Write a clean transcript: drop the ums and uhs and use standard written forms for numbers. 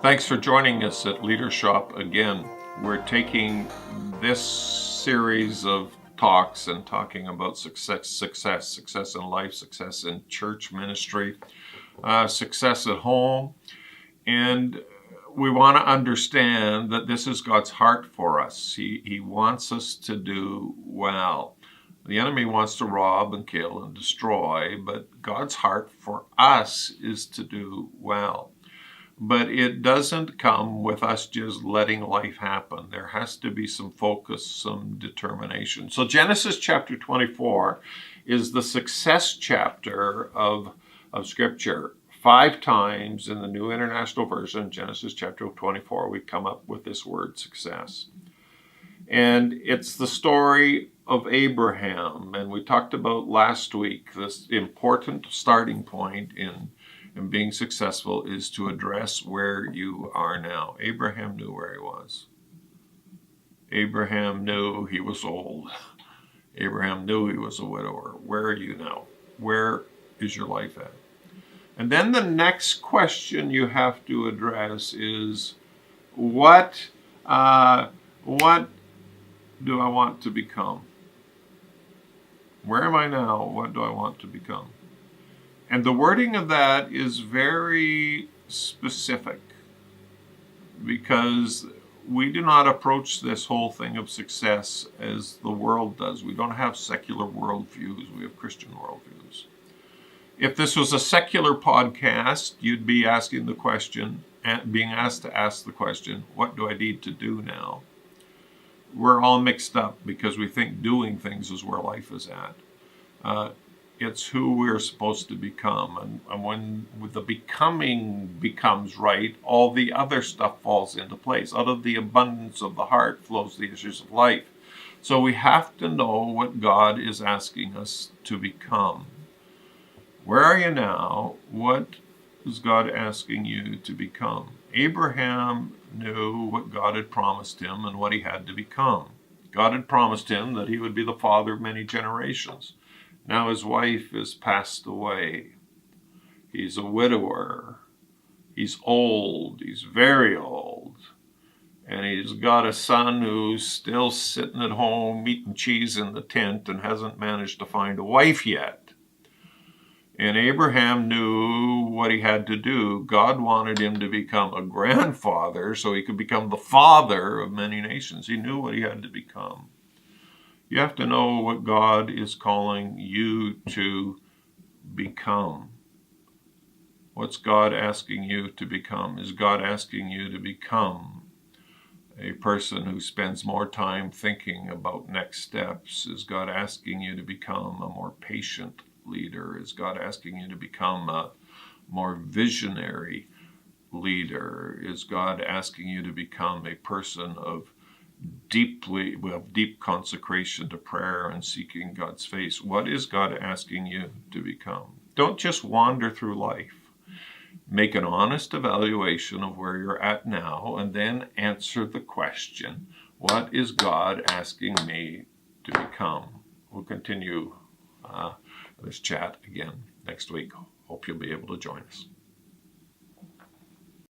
Thanks for joining us at Leadershop again. We're taking this series of talks and talking about success in life, success in church ministry, success at home. And we want to understand that this is God's heart for us. He wants us to do well. The enemy wants to rob and kill and destroy, but God's heart for us is to do well. But it doesn't come with us just letting life happen. There has to be some focus, some determination. So Genesis chapter 24 is the success chapter of Scripture. 5 times in the New International Version, Genesis chapter 24, we come up with this word success. And it's the story of Abraham. And we talked about last week this important starting point in being successful is to address where you are now. Abraham knew where he was. Abraham knew he was old. Abraham knew he was a widower. Where are you now? Where is your life at? And then the next question you have to address is, what do I want to become? Where am I now? What do I want to become? And the wording of that is very specific, because we do not approach this whole thing of success as the world does. We don't have secular worldviews. We have Christian worldviews. If this was a secular podcast, you'd be asking the question, being asked to ask the question, what do I need to do now? We're all mixed up because we think doing things is where life is at. It's who we're supposed to become. And when the becoming becomes right, all the other stuff falls into place. Out of the abundance of the heart flows the issues of life. So we have to know what God is asking us to become. Where are you now? What is God asking you to become? Abraham knew what God had promised him and what he had to become. God had promised him that he would be the father of many generations. Now his wife has passed away. He's a widower. He's old. He's very old. And he's got a son who's still sitting at home eating cheese in the tent and hasn't managed to find a wife yet. And Abraham knew what he had to do. God wanted him to become a grandfather so he could become the father of many nations. He knew what he had to become. You have to know what God is calling you to become. What's God asking you to become? Is God asking you to become a person who spends more time thinking about next steps? Is God asking you to become a more patient leader? Is God asking you to become a more visionary leader? Is God asking you to become a person of deep consecration to prayer and seeking God's face? What is God asking you to become? Don't just wander through life. Make an honest evaluation of where you're at now and then answer the question, what is God asking me to become? We'll continue this chat again next week. Hope you'll be able to join us.